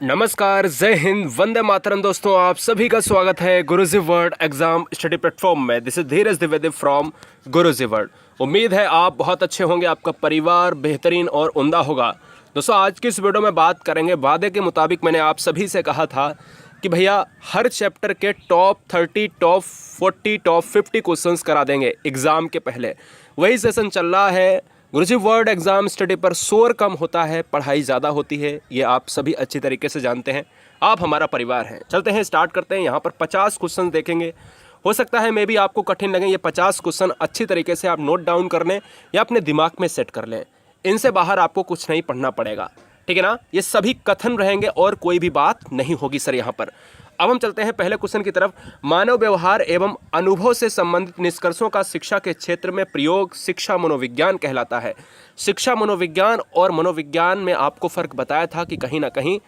नमस्कार, जय हिंद, वंदे मातरम। दोस्तों, आप सभी का स्वागत है गुरुजी वर्ल्ड एग्जाम स्टडी प्लेटफॉर्म में। This is Dheeraj Dwivedi from Guruji world. उम्मीद है आप बहुत अच्छे होंगे, आपका परिवार बेहतरीन और उम्दा होगा। दोस्तों, आज की इस वीडियो में बात करेंगे, वादे के मुताबिक मैंने आप सभी से कहा था कि भैया हर चैप्टर के टॉप 30, टॉप 40, टॉप 50 क्वेश्चंस करा देंगे एग्ज़ाम के पहले। वही सेशन चल रहा है। गुरुजी वर्ल्ड एग्जाम स्टडी पर शोर कम होता है, पढ़ाई ज़्यादा होती है, ये आप सभी अच्छी तरीके से जानते हैं। आप हमारा परिवार हैं। चलते हैं, स्टार्ट करते हैं। यहाँ पर 50 क्वेश्चन देखेंगे। हो सकता है मे भी आपको कठिन लगे। ये 50 क्वेश्चन अच्छी तरीके से आप नोट डाउन कर लें या अपने दिमाग में सेट कर लें। इनसे बाहर आपको कुछ नहीं पढ़ना पड़ेगा, ठीक है ना। ये सभी कथन रहेंगे और कोई भी बात नहीं होगी सर यहाँ पर। अब हम चलते हैं पहले क्वेश्चन की तरफ। मानव व्यवहार एवं अनुभव से संबंधित निष्कर्षों का शिक्षा के क्षेत्र में प्रयोग शिक्षा मनोविज्ञान कहलाता है। शिक्षा मनोविज्ञान और मनोविज्ञान में आपको फर्क बताया था कि कहीं ना कहीं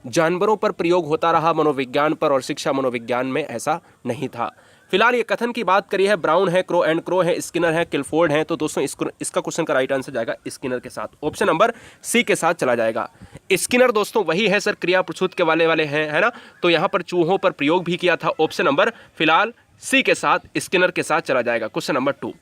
जानवरों पर प्रयोग होता रहा मनोविज्ञान पर, और शिक्षा मनोविज्ञान में ऐसा नहीं था। फिलहाल ये कथन की बात करी है, ब्राउन है, क्रो एंड क्रो है, स्किनर है, किलफोर्ड है। तो दोस्तों इसका क्वेश्चन का राइट आंसर जाएगा स्किनर के साथ, ऑप्शन नंबर सी के साथ चला जाएगा। स्किनर दोस्तों वही है सर, क्रिया प्रसूत के वाले हैं, है ना। तो यहाँ पर चूहों पर प्रयोग भी किया था। ऑप्शन नंबर फिलहाल सी के साथ, स्किनर के साथ चला जाएगा। क्वेश्चन नंबर 2,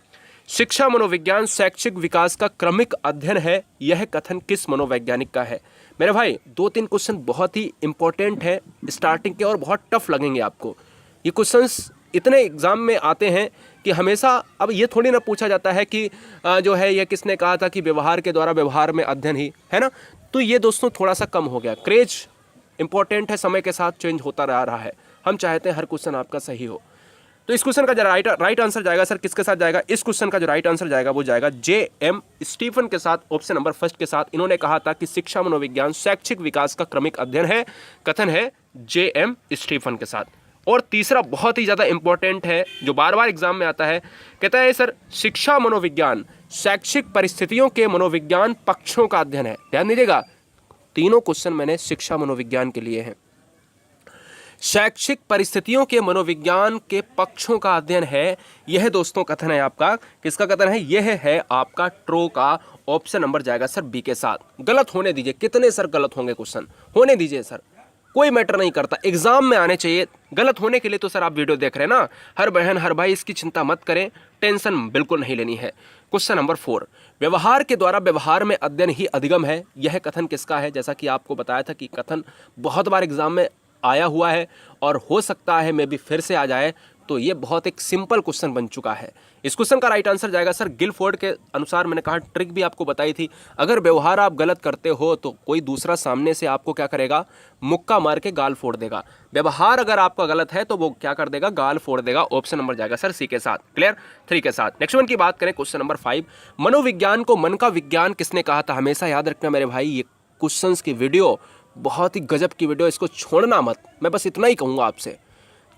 शिक्षा मनोविज्ञान शैक्षिक विकास का क्रमिक अध्ययन है, यह कथन किस मनोवैज्ञानिक का है। मेरे भाई 2-3 क्वेश्चन बहुत ही इंपॉर्टेंट है स्टार्टिंग के, और बहुत टफ लगेंगे आपको। ये क्वेश्चंस इतने एग्जाम में आते हैं कि हमेशा, अब ये थोड़ी ना पूछा जाता है कि जो है ये किसने कहा था कि व्यवहार के द्वारा व्यवहार में अध्ययन ही, है ना। तो ये दोस्तों थोड़ा सा कम हो गया। क्रेज इंपॉर्टेंट है, समय के साथ चेंज होता रहा है। हम चाहते हैं हर क्वेश्चन आपका सही हो। तो इस क्वेश्चन का जो राइट आंसर जाएगा सर किसके साथ जाएगा। इस क्वेश्चन का जो राइट आंसर जाएगा वो जाएगा J.M. स्टीफन के साथ, ऑप्शन नंबर फर्स्ट के साथ। इन्होंने कहा था कि शिक्षा मनोविज्ञान शैक्षिक विकास का क्रमिक अध्ययन है, कथन है J.M. स्टीफन के साथ। और तीसरा बहुत ही ज्यादा इंपॉर्टेंट है, जो बार बार एग्जाम में आता है, कहता है सर शिक्षा मनोविज्ञान शैक्षिक परिस्थितियों के मनोविज्ञान पक्षों का अध्ययन है। ध्यान दीजिएगा, तीनों क्वेश्चन मैंने शिक्षा मनोविज्ञान के लिए हैं। शैक्षिक परिस्थितियों के मनोविज्ञान के पक्षों का अध्ययन है, यह दोस्तों कथन है आपका। किसका कथन है? यह है आपका ट्रो का। ऑप्शन नंबर जाएगा सर बी के साथ। गलत होने दीजिए, कितने सर गलत होंगे क्वेश्चन, होने दीजिए सर, कोई मैटर नहीं करता, एग्जाम में आने चाहिए। गलत होने के लिए तो सर आप वीडियो देख रहे हैं ना। हर बहन हर भाई इसकी चिंता मत करें, टेंशन बिल्कुल नहीं लेनी है। क्वेश्चन नंबर 4, व्यवहार के द्वारा व्यवहार में अध्ययन ही अधिगम है, यह कथन किसका है। जैसा कि आपको बताया था कि कथन बहुत बार एग्जाम में आया हुआ है और हो सकता है मे भी फिर से आ जाए, तो ये बहुत एक सिंपल क्वेश्चन बन चुका है। इस क्वेश्चन का राइट आंसर जाएगा सर गिलफोर्ड के अनुसार। मैंने कहा, ट्रिक भी आपको बताई थी, अगर व्यवहार आप गलत करते हो तो कोई दूसरा सामने से आपको क्या करेगा, मुक्का मार के गाल फोड़ देगा। व्यवहार अगर आपका गलत है तो वो क्या कर देगा, गाल फोड़ देगा। ऑप्शन नंबर जाएगा सर सी के साथ, क्लियर, 3 के साथ। नेक्स्ट वन की बात करें, क्वेश्चन नंबर 5, मनोविज्ञान को मन का विज्ञान किसने कहा था। हमेशा याद रखना मेरे भाई, ये क्वेश्चन की वीडियो बहुत ही गजब की वीडियो, इसको छोड़ना मत। मैं बस इतना ही कहूँगा आपसे।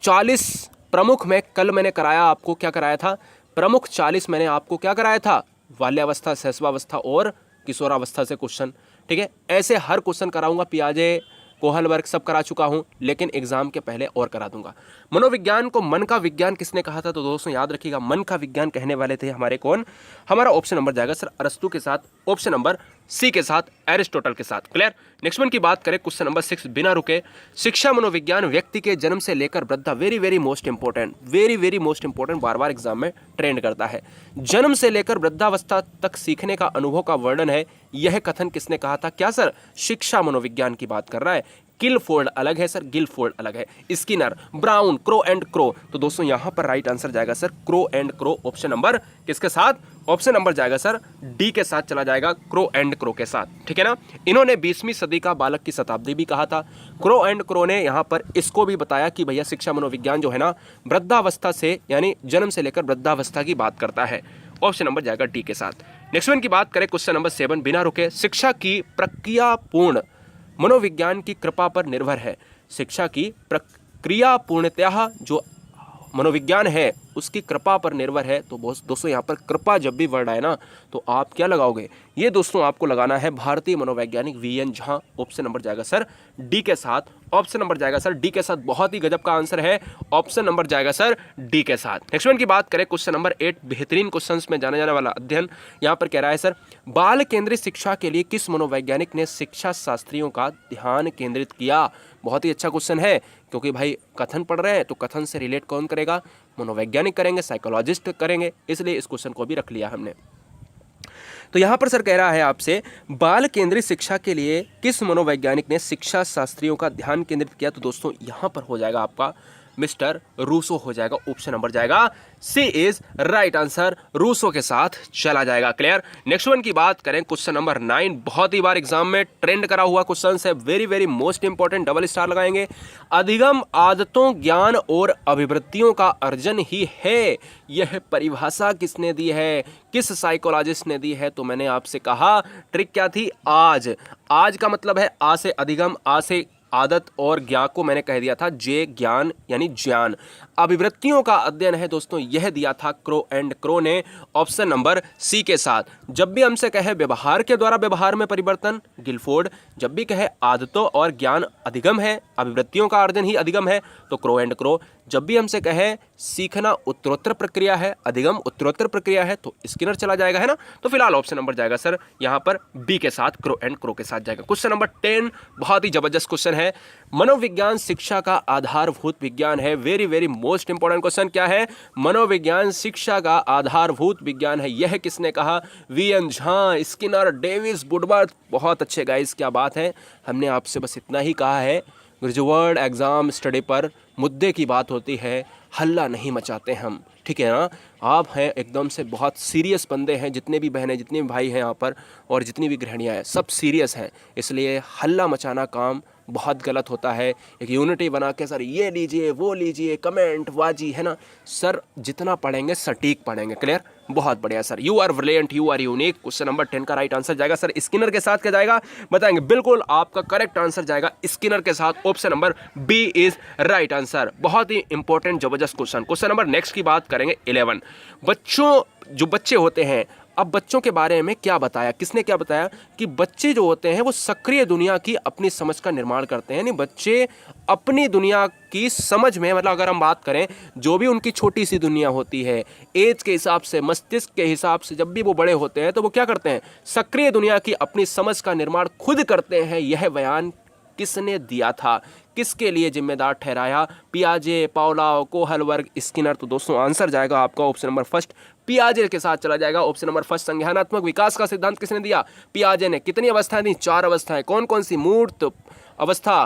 40 प्रमुख में कल मैंने कराया, आपको क्या कराया था, प्रमुख 40 मैंने आपको क्या कराया था, बाल्यावस्था, शैशवावस्था और किशोरावस्था से क्वेश्चन, ठीक है। ऐसे हर क्वेश्चन कराऊंगा, पियाजे, कोहल वर्ग सब करा चुका हूं, लेकिन एग्जाम के पहले और करा दूंगा। मनोविज्ञान को मन का विज्ञान किसने कहा था, तो दोस्तों याद रखिएगा, मन का विज्ञान कहने वाले थे हमारे कौन, हमारा ऑप्शन नंबर जाएगा सर अरस्तु के साथ, ऑप्शन नंबर सी के साथ, एरिस्टोटल के साथ, क्लियर। नेक्स्ट वन की बात करें, क्वेश्चन नंबर 6, बिना रुके शिक्षा मनोविज्ञान व्यक्ति के जन्म से लेकर वृद्धा, very most important, very most important, बार बार एग्जाम में ट्रेंड करता है। जन्म से लेकर वृद्धावस्था तक सीखने का अनुभव का वर्णन है, यह कथन किसने कहा था। क्या सर, शिक्षा मनोविज्ञान की बात कर रहा है। गिलफोर्ड अलग है सर, गिलफोर्ड अलग है, Skinner, brown, crow and Crow. तो दोस्तों यहां पर राइट आंसर जाएगा sir crow and Crow, option number किसके साथ, ऑप्शन नंबर जाएगा सर डी के साथ चला जाएगा, क्रो एंड क्रो के साथ, ठीक है ना। इन्होंने 20वीं सदी का बालक की शताब्दी भी कहा था। क्रो एंड क्रो ने यहां पर इसको भी बताया कि भैया शिक्षा मनोविज्ञान जो है ना, वृद्धावस्था से यानी जन्म से लेकर वृद्धावस्था की बात करता है। ऑप्शन नंबर जाएगा डी के साथ। नेक्स्ट वन की बात करें, क्वेश्चन नंबर 7, बिना रुके शिक्षा की प्रक्रिया पूर्ण मनोविज्ञान की कृपा पर निर्भर है। शिक्षा की प्रक्रिया पूर्णतः जो मनोविज्ञान है उसकी कृपा पर निर्भर है। तो दोस्तों यहाँ पर कृपा जब भी वर्ड आए ना तो आप क्या लगाओगे, ये दोस्तों आपको लगाना है भारतीय मनोवैज्ञानिक वीएन झा। ऑप्शन नंबर जाएगा सर डी के साथ, ऑप्शन नंबर जाएगा सर डी के साथ। बहुत ही गजब का आंसर है, ऑप्शन नंबर जाएगा सर डी के साथ। नेक्स्ट वन की बात करें, क्वेश्चन नंबर 8 बेहतरीन क्वेश्चंस में जाने जाने वाला अध्ययन यहाँ पर कह रहा है सर, बाल केंद्रित शिक्षा के लिए किस मनोवैज्ञानिक ने शिक्षा शास्त्रियों का ध्यान केंद्रित किया। बहुत ही अच्छा क्वेश्चन है, क्योंकि भाई कथन पढ़ रहे हैं तो कथन से रिलेट कौन करेगा, मनोवैज्ञानिक करेंगे, साइकोलॉजिस्ट करेंगे, इसलिए इस क्वेश्चन को भी रख लिया हमने। तो यहाँ पर सर कह रहा है आपसे, बाल केंद्रित शिक्षा के लिए किस मनोवैज्ञानिक ने शिक्षा शास्त्रियों का ध्यान केंद्रित किया। तो दोस्तों यहाँ पर हो जाएगा आपका मिस्टर रूसो हो जाएगा। ऑप्शन नंबर जाएगा सी इज राइट आंसर, रूसो के साथ चला जाएगा। क्लियर। नेक्स्ट वन की बात करें, क्वेश्चन नंबर 9 बहुत ही बार एग्जाम में ट्रेंड करा हुआ क्वेश्चन है, very very most important, double star लगाएंगे। अधिगम आदतों, ज्ञान और अभिवृत्तियों का अर्जन ही है, यह परिभाषा किसने दी है, किस साइकोलॉजिस्ट ने दी है। तो मैंने आपसे कहा ट्रिक क्या थी, आज का मतलब है आ से अधिगम, आ से आदत और ज्ञान को मैंने कह दिया था जे ज्ञान यानी ज्ञान। अभिवृत्तियों का अध्ययन है दोस्तों, यह दिया था क्रो एंड क्रो ने, ऑप्शन नंबर सी के साथ। जब भी हमसे कहे व्यवहार के द्वारा व्यवहार में परिवर्तन, गिलफोर्ड। जब भी कहे आदतों और ज्ञान अधिगम है, अभिवृत्तियों का अर्जन ही अधिगम है, तो क्रो एंड क्रो। जब भी हमसे कहे सीखना उत्तरोत्तर प्रक्रिया है, अधिगम उत्तरोत्तर प्रक्रिया है, तो स्किनर चला जाएगा, है ना। तो फिलहाल ऑप्शन नंबर जाएगा सर यहाँ पर बी के साथ, क्रो एंड क्रो के साथ जाएगा। क्वेश्चन नंबर 10 बहुत ही जबरदस्त क्वेश्चन है, मनोविज्ञान शिक्षा का आधारभूत विज्ञान है, very very most important question. क्या है, मनोविज्ञान शिक्षा का आधारभूत विज्ञान है, यह किसने कहा, VN Jha, Skinner, Davis, Woodworth. बहुत अच्छे गाइस, क्या बात है। हमने आपसे बस इतना ही कहा है, गुरुजीवर्ड एग्जाम स्टडी पर मुद्दे की बात होती है, हल्ला नहीं मचाते हम, ठीक है ना। आप हैं एकदम से बहुत सीरियस बंदे हैं, जितने भी बहनें, जितने भी भाई हैं यहाँ पर, और जितनी भी गृहिणियाँ हैं, सब सीरियस हैं, इसलिए हल्ला मचाना काम बहुत गलत होता है। एक यूनिटी बना के सर ये लीजिए वो लीजिए, कमेंट वाजी, है ना सर, जितना पढ़ेंगे सटीक पढ़ेंगे। क्लियर, बहुत बढ़िया sir, you are brilliant, you are unique. Question number 10 का राइट आंसर जाएगा सर स्किनर के साथ। क्या जाएगा बताएंगे, बिल्कुल आपका करेक्ट आंसर जाएगा स्किनर के साथ, option number B is right answer. बहुत ही इंपॉर्टेंट जबरदस्त क्वेश्चन। क्वेश्चन नंबर नेक्स्ट की बात करेंगे 11, बच्चों, जो बच्चे होते हैं, अब बच्चों के बारे में क्या बताया, किसने क्या बताया कि बच्चे जो होते हैं वो सक्रिय दुनिया की अपनी समझ का निर्माण करते हैं, यानी बच्चे अपनी दुनिया की समझ में, मतलब अगर हम बात करें जो भी उनकी छोटी सी दुनिया होती है, एज के हिसाब से, मस्तिष्क के हिसाब से, जब भी वो बड़े होते हैं तो वो क्या करते हैं, सक्रिय दुनिया की अपनी समझ का निर्माण खुद करते हैं। यह बयान किसने दिया था, किसके लिए जिम्मेदार ठहराया, पियाजे, पाउलाओ, कोहलबर्ग, स्किनर। तो दोस्तों आंसर जाएगा आपका ऑप्शन नंबर फर्स्ट, पियाजे के साथ चला जाएगा, ऑप्शन नंबर फर्स्ट। संज्ञानात्मक विकास का सिद्धांत किसने दिया, पियाजे ने। कितनी अवस्थाएं दी, 4 अवस्थाएं, कौन कौन सी, मूर्त अवस्था,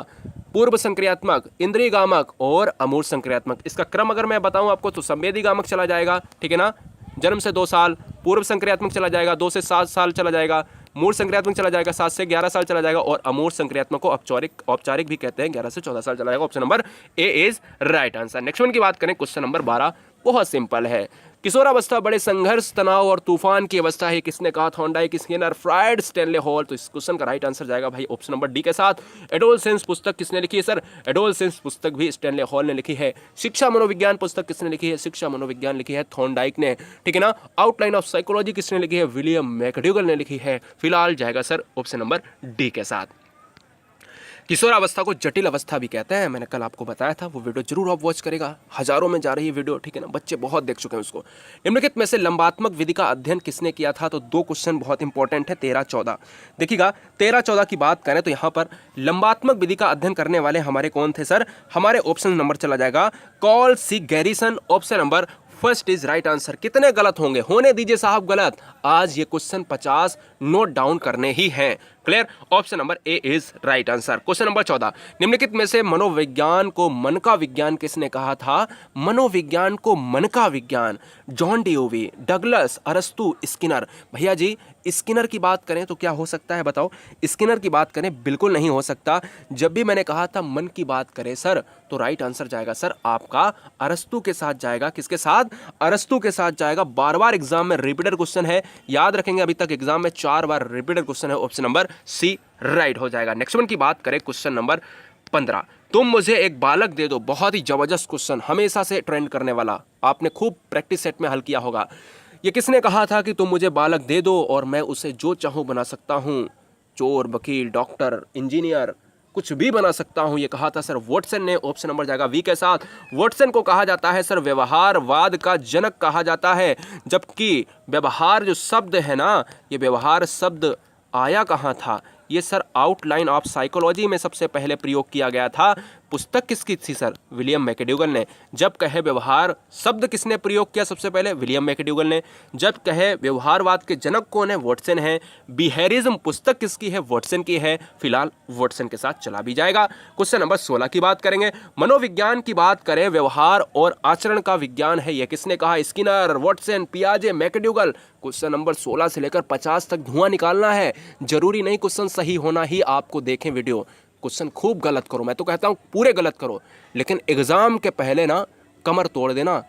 पूर्व संक्रियात्मक, इंद्रिय गामक और अमूर्त संक्रियात्मक। इसका क्रम अगर मैं बताऊं आपको तो संवेदी गामक चला जाएगा, ठीक है ना, जन्म से 2 साल, पूर्व संक्रियात्मक चला जाएगा 2 से 7 साल चला जाएगा, मूल संक्रियात्मक चला जाएगा 7 से 11 साल चला जाएगा, और अमूर्त संक्रियात्मक को औपचारिक भी कहते हैं, 11 से 14 साल चला जाएगा। Option number A is right answer. Next one की बात करें, क्वेश्चन नंबर 12 बहुत सिंपल है, किशोरावस्था बड़े संघर्ष, तनाव और तूफान की अवस्था है, किसने कहा, Thorndike, Skinner, Freud, Stanley Hall. तो इस क्वेश्चन का राइट आंसर जाएगा भाई ऑप्शन नंबर डी के साथ, एडोलसेंस। पुस्तक किसने लिखी है सर, एडोलसेंस पुस्तक भी स्टैनले हॉल ने लिखी है। शिक्षा मनोविज्ञान पुस्तक किसने लिखी है, शिक्षा मनोविज्ञान लिखी है थॉर्नडाइक ने, ठीक है ना। आउटलाइन ऑफ साइकोलॉजी किसने लिखी है, विलियम मैकडूगल ने लिखी है। फिलहाल जाएगा सर ऑप्शन नंबर डी के साथ। किशोरावस्था को जटिल अवस्था भी कहते हैं, मैंने कल आपको बताया था, वो वीडियो जरूर आप वॉच करेगा, हजारों में जा रही है वीडियो, ठीक है ना, बच्चे बहुत देख चुके हैं उसको। निम्नलिखित में से लंबात्मक विधि का अध्ययन किसने किया था। तो 2 क्वेश्चन बहुत इंपॉर्टेंट है, 13-14 देखिएगा। 13-14 की बात करें तो यहाँ पर लंबात्मक विधि का अध्ययन करने वाले हमारे कौन थे सर, हमारे ऑप्शन नंबर चला जाएगा Karl C Garrison, option number first is right answer. कितने गलत होंगे, होने दीजिए साहब गलत, आज ये क्वेश्चन 50 नोट डाउन करने ही हैं। Clear, option number A is right answer. Question number 14, निम्नलिखित में से मनोविज्ञान को मन का विज्ञान किसने कहा था, मनोविज्ञान को मन का विज्ञान, जॉन डियोवी, डगलस, अरस्तु, स्किनर। भैया जी स्किनर की बात करें तो क्या हो सकता है बताओ, स्किनर की बात करें बिल्कुल नहीं हो सकता। जब भी मैंने कहा था मन की बात करें सर, तो राइट आंसर जाएगा सर आपका अरस्तु के साथ जाएगा, किसके साथ, अरस्तु के साथ जाएगा। बार-बार एग्जाम में रिपीटेड क्वेश्चन है, याद रखेंगे, अभी तक एग्जाम में 4 बार रिपीटेड क्वेश्चन है, ऑप्शन नंबर सी राइट हो जाएगा। नेक्स्ट वन की बात करें, क्वेश्चन नंबर 15, तुम मुझे एक बालक दे दो, बहुत ही जबरदस्त क्वेश्चन, हमेशा से ट्रेंड करने वाला, आपने खूब प्रैक्टिस सेट में हल किया होगा। ये किसने कहा था कि तुम मुझे बालक दे दो और मैं उसे जो चाहूं बना सकता हूं, चोर, वकील, डॉक्टर, इंजीनियर, कुछ भी बना सकता हूं, ये कहा था सर वॉटसन ने। ऑप्शन नंबर जाएगा वी के साथ। वॉटसन को कहा जाता है सर व्यवहारवाद का जनक कहा जाता है, जबकि व्यवहार जो शब्द है ना, ये व्यवहार शब्द आया कहाँ था, ये सर आउटलाइन ऑफ साइकोलॉजी में सबसे पहले प्रयोग किया गया था। पुस्तक किसकी थी सर, विलियम मैकडूगल ने। जब कहे व्यवहार शब्द किसने प्रयोग किया सबसे पहले, विलियम मैकडूगल ने। जब कहे व्यवहारवाद के जनक कौन है, वॉटसन है। बिहेवियरिज्म पुस्तक किसकी है, वॉटसन की है। फिलहाल वॉटसन के साथ चला भी जाएगा। क्वेश्चन नंबर 16 की बात करेंगे। मनोविज्ञान की बात करें, व्यवहार और आचरण का विज्ञान है, यह किसने कहा, स्किनर, वॉटसन, पियाजे, मैकडूगल। क्वेश्चन नंबर 16 से लेकर 50 तक धुआं निकालना है, जरूरी नहीं क्वेश्चन सही होना ही आपको देखें वीडियो, क्वेश्चन खूब गलत करो, मैं तो कहता हूं पूरे गलत करो, लेकिन एग्जाम के पहले ना कमर तोड़ देना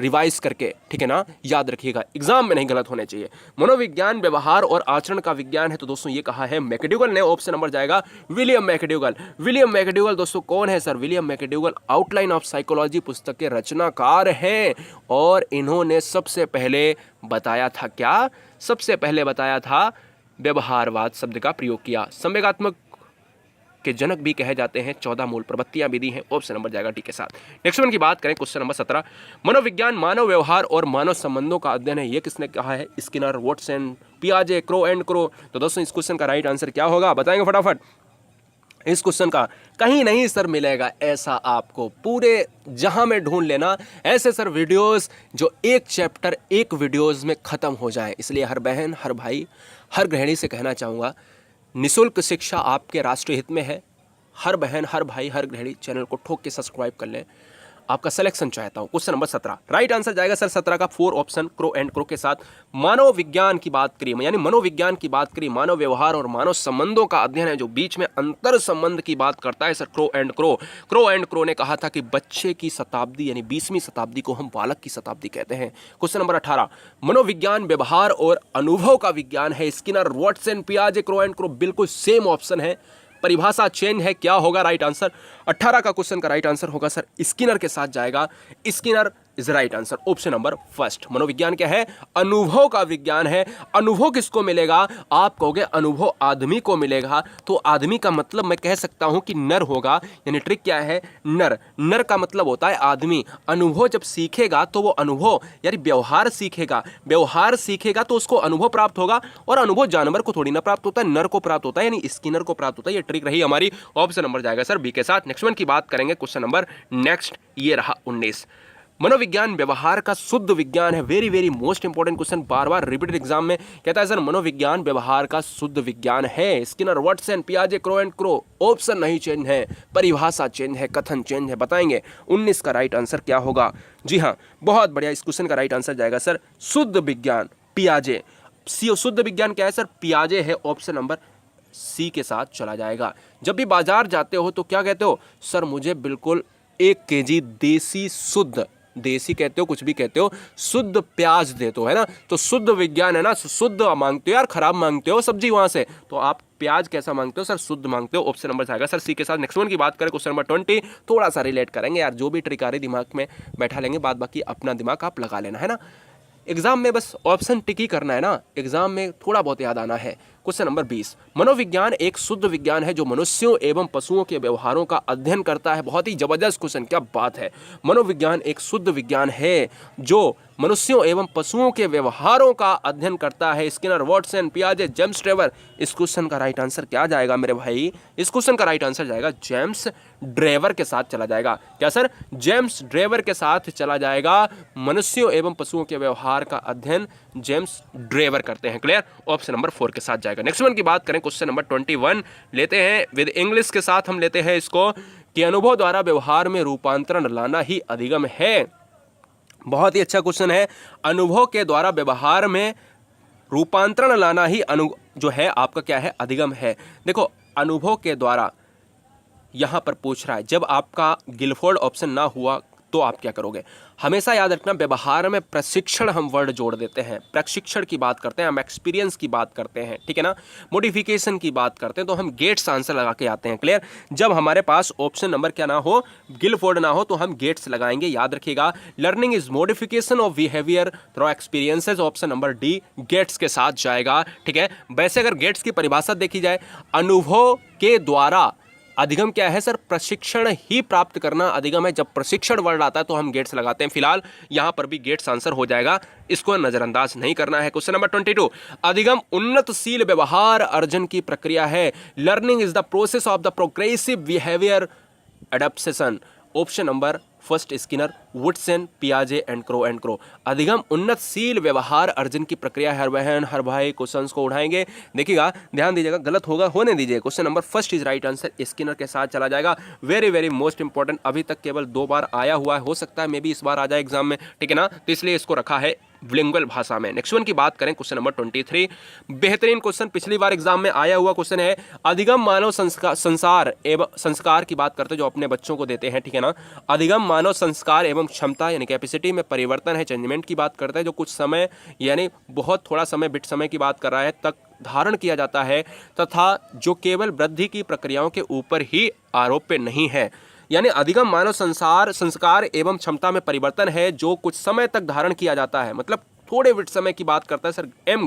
रिवाइज करके, ठीक है ना, याद रखिएगा, एग्जाम में नहीं गलत होने चाहिए। मनोविज्ञान व्यवहार और आचरण का विज्ञान है, तो दोस्तों ये कहा है मैकडूगल ने। ऑप्शन नंबर जाएगा विलियम मैकडूगल। विलियम मैकडूगल दोस्तों कौन है sir, William McDougall outline of psychology पुस्तक के रचनाकार हैं, और इन्होंने सबसे पहले बताया था क्या, सबसे पहले बताया था व्यवहारवाद शब्द का प्रयोग किया। संवेगात्मक के जनक भी कहे जाते हैं, 14 मूल प्रवृत्तियां भी दी हैं। ऑप्शन नंबर जाएगा टी के साथ। नेक्स्ट वन की बात करें, क्वेश्चन नंबर 17, मनोविज्ञान मानव व्यवहार और मानव संबंधों का अध्ययन है, ये किसने कहा है, स्किनर, वॉटसन, पियाजे, क्रो एंड क्रो। तो दोस्तों इस क्वेश्चन का राइट आंसर क्या होगा, बताएंगे फटाफट। इस क्वेश्चन का कहीं नहीं सर मिलेगा ऐसा आपको, पूरे जहां में ढूंढ लेना ऐसे सर वीडियोस जो एक चैप्टर एक वीडियोस में खत्म हो जाए। इसलिए हर बहन, हर भाई, हर गृहिणी से कहना चाहूँगा, निःशुल्क शिक्षा आपके राष्ट्रीय हित में है। हर बहन, हर भाई, हर गृहिणी चैनल को ठोक के सब्सक्राइब कर लें, आपका सिलेक्शन चाहता हूं। क्वेश्चन नंबर 17 राइट आंसर जाएगा सर 17 का 4 ऑप्शन, क्रो एंड क्रो के साथ। मानव विज्ञान की बात करिए, यानी मनोविज्ञान की बात करिए, मानव व्यवहार और मानव संबंधों का अध्ययन है, जो बीच में अंतर संबंध की बात करता है sir crow and crow. Crow and crow ने कहा था कि बच्चे की शताब्दी यानी 20वीं शताब्दी को हम बालक की शताब्दी कहते हैं। क्वेश्चन नंबर 18 मनोविज्ञान व्यवहार और अनुभव का विज्ञान है, स्किनर, वॉटसन, पियाजे, क्रो एंड क्रो बिल्कुल सेम ऑप्शन है, परिभाषा चेंज है, क्या होगा राइट आंसर। 18 का क्वेश्चन का राइट आंसर होगा सर स्किनर के साथ जाएगा, Skinner is right answer, option number first. मनोविज्ञान क्या है, अनुभव का विज्ञान है। अनुभव किसको मिलेगा, आप कहोगे अनुभव आदमी को मिलेगा, तो आदमी का मतलब मैं कह सकता हूं कि नर होगा, यानी ट्रिक क्या है, नर, नर का मतलब होता है आदमी। अनुभव जब सीखेगा तो वो अनुभव यानी व्यवहार सीखेगा, व्यवहार सीखेगा तो उसको अनुभव प्राप्त होगा, और अनुभव जानवर को थोड़ी ना प्राप्त होता है, नर को प्राप्त होता है, यानी स्किनर को प्राप्त होता है। ये ट्रिक रही हमारी, ऑप्शन नंबर जाएगा सर बी के साथ। नेक्स्ट वन की बात करेंगे, क्वेश्चन नंबर नेक्स्ट ये रहा 19, मनोविज्ञान व्यवहार का शुद्ध विज्ञान है, very very most important question, बार बार रिपीटेड एग्जाम में कहता है सर मनोविज्ञान व्यवहार का शुद्ध विज्ञान है। स्किनर, वॉटसन, पियाजे, क्रो एंड क्रो, ऑप्शन नहीं चेंज है, परिभाषा चेंज है, कथन चेंज है, बताएंगे 19 का राइट आंसर क्या होगा। जी हाँ, बहुत बढ़िया, इस क्वेश्चन का राइट आंसर जाएगा सर शुद्ध विज्ञान, पियाजे। शुद्ध विज्ञान क्या है सर, पियाजे है, ऑप्शन नंबर सी के साथ चला जाएगा। जब भी बाजार जाते हो तो क्या कहते हो, सर मुझे बिल्कुल 1 केजी देसी शुद्ध, देसी कहते हो कुछ भी कहते हो, शुद्ध प्याज दे दो, है ना। तो शुद्ध विज्ञान है ना, शुद्ध मांगते हो यार, खराब मांगते हो सब्जी वहां से, तो आप प्याज कैसा मांगते हो सर, शुद्ध मांगते हो, ऑप्शन नंबर आएगा सर सी के साथ। नेक्स्ट वन की बात करें, क्वेश्चन नंबर 20, थोड़ा सा रिलेट करेंगे यार, जो भी ट्रिक आ रही दिमाग में बैठा लेंगे, बाद बाकी अपना दिमाग आप लगा लेना, है ना। एग्जाम में बस ऑप्शन टिक ही करना है ना, एग्जाम में थोड़ा बहुत याद आना है। क्वेश्चन नंबर 20, मनोविज्ञान एक शुद्ध विज्ञान है जो मनुष्यों एवं पशुओं के व्यवहारों का अध्ययन करता है। बहुत ही जबरदस्त क्वेश्चन, क्या बात है। मनोविज्ञान एक शुद्ध विज्ञान है जो मनुष्यों एवं पशुओं के व्यवहारों का अध्ययन करता है। स्किनर, वॉटसन, पियाजे, जेम्स ड्रेवर। इस क्वेश्चन का राइट आंसर क्या जाएगा मेरे भाई, इस क्वेश्चन का राइट आंसर जाएगा जेम्स ड्रेवर के साथ चला जाएगा। क्या सर, जेम्स ड्रेवर के साथ चला जाएगा। मनुष्यों एवं पशुओं के व्यवहार का अध्ययन जेम्स ड्रेवर करते हैं। क्लियर, ऑप्शन नंबर 4 के साथ जाएगा। नेक्स्ट वन की बात करें, क्वेश्चन नंबर 21 लेते हैं विद इंग्लिश के साथ, हम लेते हैं इसको कि अनुभव द्वारा व्यवहार में रूपांतरण लाना ही अधिगम है। बहुत ही अच्छा क्वेश्चन है, अनुभव के द्वारा व्यवहार में रूपांतरण लाना ही जो है आपका क्या है, अधिगम है। देखो अनुभव के द्वारा यहां पर पूछ रहा है, जब आपका गिलफोर्ड ऑप्शन ना हुआ तो आप क्या करोगे। हमेशा याद रखना, व्यवहार में प्रशिक्षण हम वर्ड जोड़ देते हैं, प्रशिक्षण की बात करते हैं, हम एक्सपीरियंस की बात करते हैं, ठीक है ना, मॉडिफिकेशन की बात करते हैं, तो हम गेट्स आंसर लगा के आते हैं। क्लियर। जब हमारे पास ऑप्शन नंबर क्या ना हो, गिलफोर्ड ना हो, तो हम गेट्स लगाएंगे। याद रखिएगा, learning is modification of behaviour through experiences. Option number D Gates के साथ जाएगा, ठीक है। वैसे अगर गेट्स की परिभाषा देखी जाए, अनुभव के द्वारा अधिगम क्या है सर, प्रशिक्षण ही प्राप्त करना अधिगम है। जब प्रशिक्षण वर्ड आता है तो हम गेट्स लगाते हैं। फिलहाल यहां पर भी गेट्स आंसर हो जाएगा, इसको नजरअंदाज नहीं करना है। क्वेश्चन नंबर 22, अधिगम उन्नतशील व्यवहार अर्जन की प्रक्रिया है। Learning is the process of the progressive behaviour adaptation. Option number first Skinner, Woodson, पियाजे एंड क्रो। अधिगम उन्नतशील व्यवहार अर्जन की प्रक्रिया है। हर बहन हर भाई क्वेश्चंस को उठाएंगे, देखिएगा, ध्यान दीजिएगा, गलत होगा होने दीजिए। Question number first is right answer, Skinner के साथ चला जाएगा। वेरी वेरी मोस्ट इंपॉर्टेंट, अभी तक केवल 2 बार आया हुआ है, हो सकता है मे भी इस बार आ जाए एग्जाम में, ठीक है ना, तो इसलिए इसको रखा है बिलिंगुअल भाषा में। नेक्स्ट वन की बात करें, क्वेश्चन नंबर 23, बेहतरीन क्वेश्चन, पिछली बार एग्जाम में आया हुआ क्वेश्चन है। अधिगम मानव संस्कार एवं संस्कार की बात करते हैं जो अपने बच्चों को देते हैं, ठीक है ना। अधिगम मानव संस्कार एवं क्षमता यानी कैपेसिटी में परिवर्तन है, चेंजमेंट की बात करते हैं, जो कुछ समय यानी बहुत थोड़ा समय, बिट समय की बात कर रहा है, तक धारण किया जाता है, तथा जो केवल वृद्धि की प्रक्रियाओं के ऊपर ही आरोप्य नहीं है। यानी अधिगम मानव संस्कार एवं क्षमता में परिवर्तन है जो कुछ समय तक धारण किया जाता है, मतलब थोड़े विट समय की बात करता है sir. M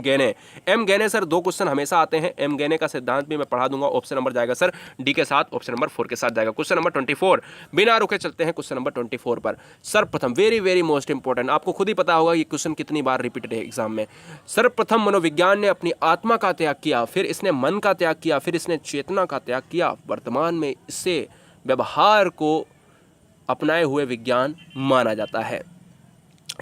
Gagne sir 2 question हमेशा आते हैं। एम गैने का सिद्धांत भी मैं पढ़ा दूंगा। ऑप्शन नंबर जाएगा सर डी के साथ, ऑप्शन नंबर 4 के साथ जाएगा। क्वेश्चन नंबर 24, बिना रुके चलते हैं क्वेश्चन नंबर 24 पर। सर्वप्रथम, वेरी वेरी मोस्ट इंपॉर्टेंट, आपको खुद ही पता होगा ये क्वेश्चन कितनी बार रिपीटेड है एग्जाम में। सर्वप्रथम मनोविज्ञान ने अपनी आत्मा का त्याग किया, फिर इसने मन का त्याग किया, फिर इसने चेतना का त्याग किया। वर्तमान में इससे व्यवहार को अपनाए हुए विज्ञान माना जाता है।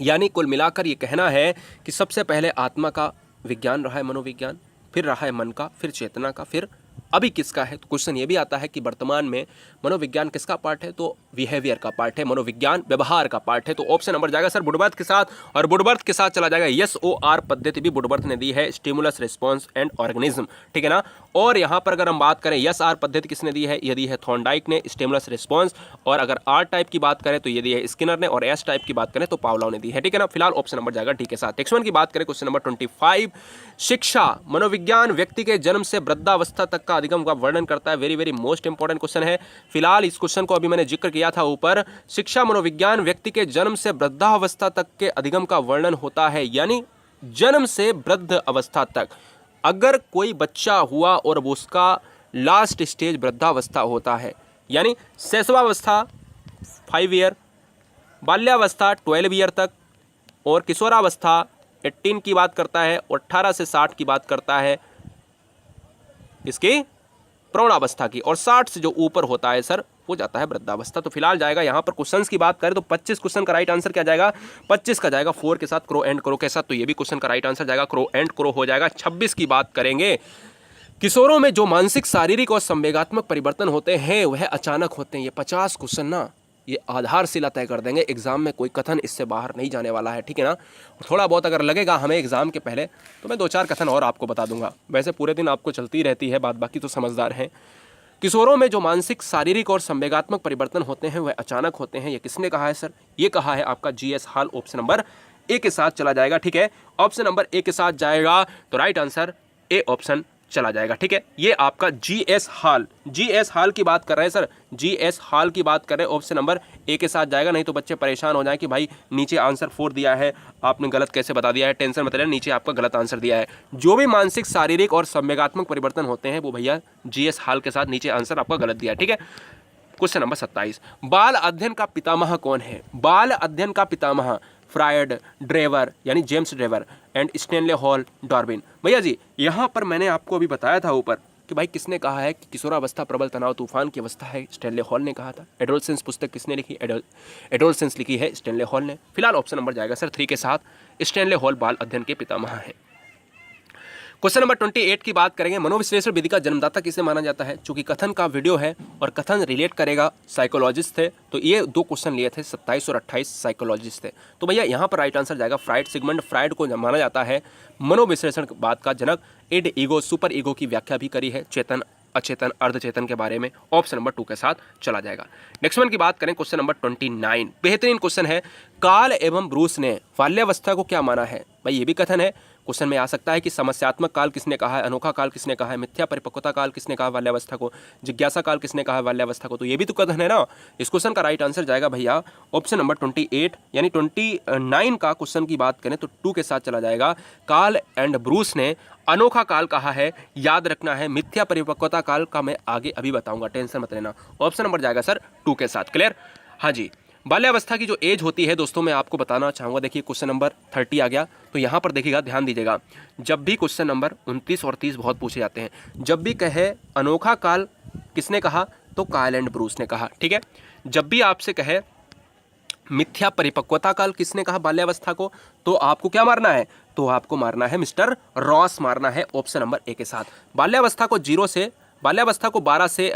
यानी कुल मिलाकर ये कहना है कि सबसे पहले आत्मा का विज्ञान रहा है मनोविज्ञान, फिर रहा है मन का, फिर चेतना का, फिर अभी किसका है। तो क्वेश्चन ये भी आता है कि वर्तमान में मनोविज्ञान किसका पार्ट है, तो बिहेवियर का पार्ट है, मनोविज्ञान व्यवहार का पार्ट है। तो ऑप्शन नंबर जाएगा सर वुडवर्थ के साथ, और वुडवर्थ के साथ चला जाएगा SOR पद्धति भी वुडवर्थ ने दी है, स्टिमुलस रिस्पॉन्स एंड ऑर्गेनिज्म, ठीक है ना। और यहाँ पर अगर हम बात करें SR पद्धति किसने दी है, ये दी है थॉर्नडाइक ने, स्टिमुलस रिस्पॉन्स। और अगर R टाइप की बात करें तो ये दी है स्किनर ने, और S टाइप की बात करें तो पावलोव ने दी है, ठीक है ना। फिलहाल ऑप्शन नंबर जाएगा डी के साथ। नेक्स्ट वन की बात करें, क्वेश्चन नंबर 25, शिक्षा मनोविज्ञान व्यक्ति के जन्म से वृद्धावस्था तक का अधिगम का वर्णन करता है। Very very most important question है। फिलहाल इस क्वेश्चन को अभी मैंने जिक्र किया था ऊपर, शिक्षा मनोविज्ञान व्यक्ति के जन्म से वृद्धावस्था तक के अधिगम का वर्णन होता है। यानी जन्म से वृद्ध अवस्था तक, अगर कोई बच्चा हुआ और वो उसका लास्ट स्टेज वृद्धावस्था होता है, यानी शैशवावस्था 5 ईयर, बाल्यावस्था 12 ईयर तक, और किशोरावस्था 18 की बात करता है, और 18 से 60 की बात करता है इसकी प्रौढ़ावस्था की, और 60 से जो ऊपर होता है सर वो जाता है वृद्धावस्था। तो फिलहाल जाएगा यहाँ पर क्वेश्चंस की बात करें तो 25 क्वेश्चन का राइट आंसर क्या जाएगा, 25 का जाएगा 4 के साथ, क्रो एंड क्रो के साथ। तो ये भी क्वेश्चन का राइट आंसर जाएगा क्रो एंड क्रो हो जाएगा। 26 की बात करेंगे, किशोरों में जो मानसिक, शारीरिक और संवेगात्मक परिवर्तन होते हैं वह अचानक होते हैं। ये 50 क्वेश्चन ना ये आधारशिला तय कर देंगे एग्जाम में, कोई कथन इससे बाहर नहीं जाने वाला है, ठीक है ना। थोड़ा बहुत अगर लगेगा हमें एग्जाम के पहले तो मैं 2-4 कथन और आपको बता दूंगा, वैसे पूरे दिन आपको चलती रहती है बात, बाकी तो समझदार हैं। किशोरों में जो मानसिक, शारीरिक और संवेगात्मक परिवर्तन होते हैं वह अचानक होते हैं। ये किसने कहा है सर, ये कहा है आपका GS हॉल। ऑप्शन नंबर ए के साथ चला जाएगा, ठीक है। ऑप्शन नंबर ए के साथ जाएगा तो राइट आंसर ए ऑप्शन चला जाएगा, ठीक है। ये आपका GS हॉल की बात कर रहे हैं सर, GS हॉल की बात कर रहे हैं, ऑप्शन नंबर ए के साथ जाएगा। नहीं तो बच्चे परेशान हो जाए कि भाई नीचे आंसर 4 दिया है, आपने गलत कैसे बता दिया है। टेंशन मत लेना, नीचे आपका गलत आंसर दिया है। जो भी मानसिक, शारीरिक और संवेगात्मक परिवर्तन होते हैं वो भैया GS हॉल के साथ नीचे आंसर आपका गलत दिया है, ठीक है। क्वेश्चन नंबर 27, बाल अध्ययन का पितामह कौन है। बाल अध्ययन का पितामह फ्रायड, ड्रेवर यानी James Drever and Stanley hall, Darwin. भैया जी यहाँ पर मैंने आपको अभी बताया था ऊपर कि भाई किसने कहा है कि किशोरावस्था प्रबल तनाव तूफान की अवस्था है, स्टेनले हॉल ने कहा था। एडोलसेंस पुस्तक किसने लिखी, एडोलसेंस लिखी है स्टेनले हॉल ने। फिलहाल ऑप्शन नंबर जाएगा सर 3 के साथ, स्टेनले हॉल बाल अध्ययन के पितामह है। क्वेश्चन नंबर 28 की बात करेंगे, मनोविश्लेषण विधि का जन्मदाता किसे माना जाता है। चूंकि कथन का वीडियो है और कथन रिलेट करेगा साइकोलॉजिस्ट थे, तो ये 2 क्वेश्चन लिए थे, 27 और 28 साइकोलॉजिस्ट थे। तो भैया यहाँ पर राइट आंसर जाएगा फ्राइड। सिगमंड फ्राइड को माना जाता है मनोविश्लेषण बात का जनक। इड, ईगो, सुपर ईगो की व्याख्या भी करी है चेतन अचेतन, अर्धचेतन के बारे में ऑप्शन नंबर 2 के साथ चला जाएगा। नेक्स्ट वन की बात करें, क्वेश्चन नंबर 29, बेहतरीन क्वेश्चन है। कार्ल एवं ब्रूस ने बाल्यावस्था को क्या माना है? भाई ये भी कथन है, क्वेश्चन में आ सकता है कि समस्यात्मक काल किसने कहा है, अनोखा काल किसने कहा है, मिथ्या परिपक्वता काल किसने कहा बाल्यावस्था को, जिज्ञासा काल किसने कहा है बाल्यावस्था को, तो ये भी तो कथन है ना। इस क्वेश्चन का राइट आंसर जाएगा भैया ऑप्शन नंबर 28, यानी 29 का क्वेश्चन की बात करें तो 2 के साथ चला जाएगा। कार्ल एंड ब्रूस ने अनोखा काल कहा है, याद रखना है। मिथ्या परिपक्वता काल का मैं आगे अभी बताऊंगा, टेंशन मत लेना। ऑप्शन नंबर जाएगा सर 2 के साथ। क्लियर? हाँ जी। बाल्यावस्था की जो एज होती है दोस्तों, मैं आपको बताना चाहूँगा। देखिए क्वेश्चन नंबर 30 आ गया, तो यहाँ पर देखिएगा, ध्यान दीजिएगा। जब भी क्वेश्चन नंबर 29 और 30 बहुत पूछे जाते हैं, जब भी कहे अनोखा काल किसने कहा, तो कार्ल एंड ब्रूस ने कहा, ठीक है। जब भी आपसे कहे मिथ्या परिपक्वता काल किसने कहा बाल्यावस्था को, तो आपको क्या मारना है, तो आपको मारना है मिस्टर रॉस मारना है ऑप्शन नंबर ए के साथ। बाल्यावस्था को 12 से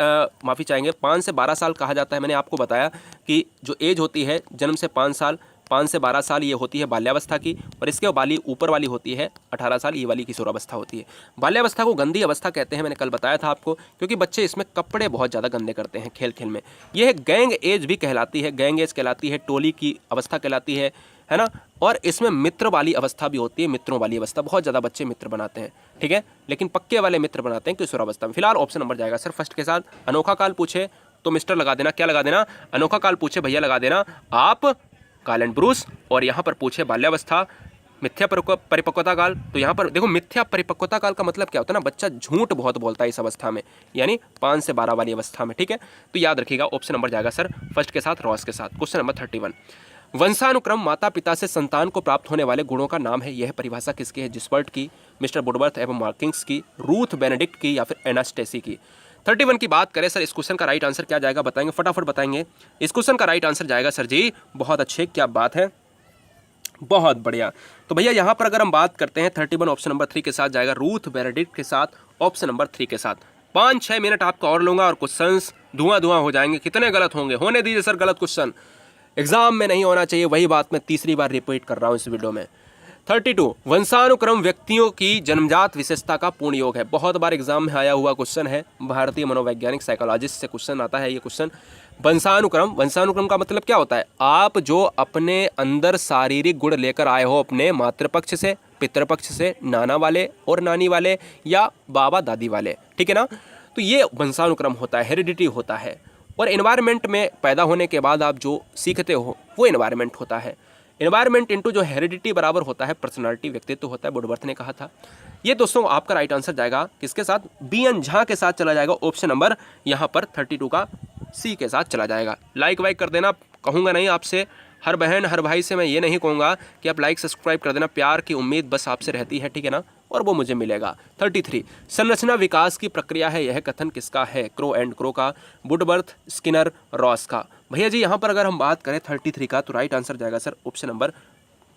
माफ़ी चाहेंगे 5 से 12 साल कहा जाता है। मैंने आपको बताया कि जो एज होती है जन्म से 5 से 12 साल ये होती है बाल्यावस्था की, और इसके वाली ऊपर वाली होती है 18 साल, ये वाली किशोरावस्था होती है। बाल्यावस्था को गंदी अवस्था कहते हैं, मैंने कल बताया था आपको, क्योंकि बच्चे इसमें कपड़े बहुत ज़्यादा गंदे करते हैं खेल खेल में। यह गैंग एज भी कहलाती है, गैंग एज कहलाती है, टोली की अवस्था कहलाती है ना। और इसमें मित्र वाली अवस्था भी होती है, मित्रों वाली अवस्था, बहुत ज़्यादा बच्चे मित्र बनाते हैं, ठीक है, लेकिन पक्के वाले मित्र बनाते हैं किशोरावस्था में। फिलहाल ऑप्शन नंबर जाएगा सर फर्स्ट के साथ। अनोखा काल पूछे तो मिस्टर लगा देना, क्या लगा देना, अनोखा काल पूछे भैया लगा देना आप कार्ल एंड ब्रूस, और यहाँ पर पूछे बाल्यावस्था मिथ्या परिपक्वता काल, तो यहाँ पर देखो मिथ्या परिपक्वता काल का मतलब क्या होता है ना, बच्चा झूठ बहुत बोलता है इस अवस्था में, यानी 5 से 12 वाली अवस्था में, ठीक है। तो याद रखिएगा ऑप्शन नंबर जाएगा सर फर्स्ट के साथ, रॉस के साथ। क्वेश्चन नंबर 31, वंशानुक्रम माता पिता से संतान को प्राप्त होने वाले गुणों का नाम है। यह परिभाषा किसकी है? जिस्बर्ट की, मिस्टर वुडवर्थ एवं मार्किंग्स की, रूथ बेनेडिक्ट की, या फिर एनास्टेसी की। 31 की बात करें सर, इस क्वेश्चन का राइट आंसर क्या जाएगा बताएंगे, फटाफट बताएंगे। इस क्वेश्चन का राइट आंसर जाएगा सर जी, बहुत अच्छे, क्या बात है, बहुत बढ़िया। तो भैया यहाँ पर अगर हम बात करते हैं 31 ऑप्शन नंबर 3 के साथ जाएगा, रूथ बेनेडिक्ट के साथ ऑप्शन नंबर 3 के साथ। 5-6 मिनट आपका और लूंगा और क्वेश्चंस धुआं हो जाएंगे। कितने गलत होंगे, होने दीजिए सर गलत क्वेश्चन, एग्जाम में नहीं होना चाहिए, वही बात मैं तीसरी बार रिपीट कर रहा हूं इस वीडियो में। 32, वंशानुक्रम व्यक्तियों की जन्मजात विशेषता का पूर्ण योग है। बहुत बार एग्जाम में आया हुआ क्वेश्चन है, भारतीय मनोवैज्ञानिक साइकोलॉजिस्ट से क्वेश्चन आता है ये क्वेश्चन। वंशानुक्रम का मतलब क्या होता है? आप जो अपने अंदर शारीरिक गुण लेकर आए हो अपने मातृपक्ष से, पितृपक्ष से, नाना वाले और नानी वाले, या बाबा दादी वाले, ठीक है ना। तो ये वंशानुक्रम होता है, हेरिडिटी होता है। और एनवायरनमेंट में पैदा होने के बाद आप जो सीखते हो वो एनवायरनमेंट होता है। एनवायरनमेंट इनटू जो हेरिडिटी बराबर होता है पर्सनालिटी, व्यक्तित्व होता है, वुडवर्थ ने कहा था। ये दोस्तों आपका राइट आंसर जाएगा किसके साथ? बी.एन. झा के साथ चला जाएगा ऑप्शन नंबर यहाँ पर 32 का सी के साथ चला जाएगा। लाइक वाइक कर देना, कहूँगा नहीं आपसे, हर बहन हर भाई से मैं ये नहीं कहूँगा कि आप लाइक सब्सक्राइब कर देना, प्यार की उम्मीद बस आपसे रहती है, ठीक है ना, और वो मुझे मिलेगा। 33, संरचना विकास की प्रक्रिया है, यह कथन किसका है? क्रो एंड क्रो का, वुडवर्थ, स्किनर, रॉस का। भैया जी यहाँ पर अगर हम बात करें 33 का, तो राइट आंसर जाएगा सर ऑप्शन नंबर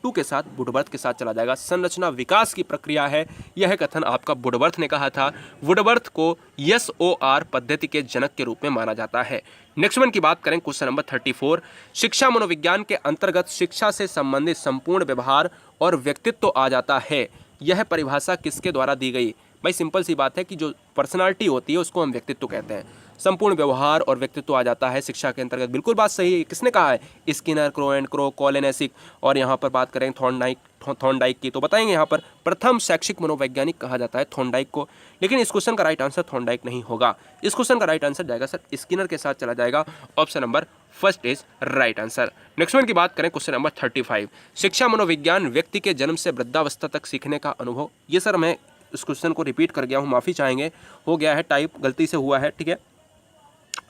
2 के साथ, वुडवर्थ के साथ चला जाएगा। संरचना विकास की प्रक्रिया है, यह कथन आपका वुडवर्थ ने कहा था। वुडवर्थ को SOR पद्धति के जनक के रूप में माना जाता है। नेक्स्ट वन की बात करें, क्वेश्चन नंबर 34, शिक्षा मनोविज्ञान के अंतर्गत शिक्षा से संबंधित संपूर्ण व्यवहार और व्यक्तित्व आ जाता है। यह परिभाषा किसके द्वारा दी गई? भाई सिंपल सी बात है कि जो पर्सनालिटी होती है उसको हम व्यक्तित्व कहते हैं। संपूर्ण व्यवहार और व्यक्तित्व आ जाता है शिक्षा के अंतर्गत, बिल्कुल बात सही है। किसने कहा है? स्किनर, क्रो एंड क्रो, कॉलेनेसिक, और यहाँ पर बात करें थॉर्नडाइक की, तो बताएंगे यहाँ पर प्रथम शैक्षिक मनोवैज्ञानिक कहा जाता है थॉर्नडाइक को। लेकिन इस क्वेश्चन का राइट आंसर थॉर्नडाइक नहीं होगा। इस क्वेश्चन का राइट आंसर जाएगा सर स्किनर के साथ चला जाएगा, option number first is right answer. Next one की बात करें, क्वेश्चन नंबर 35, शिक्षा मनोविज्ञान व्यक्ति के जन्म से वृद्धावस्था तक सीखने का अनुभव। ये सर मैं इस क्वेश्चन को रिपीट कर गया हूँ, माफ़ी चाहेंगे, हो गया है टाइप, गलती से हुआ है, ठीक है।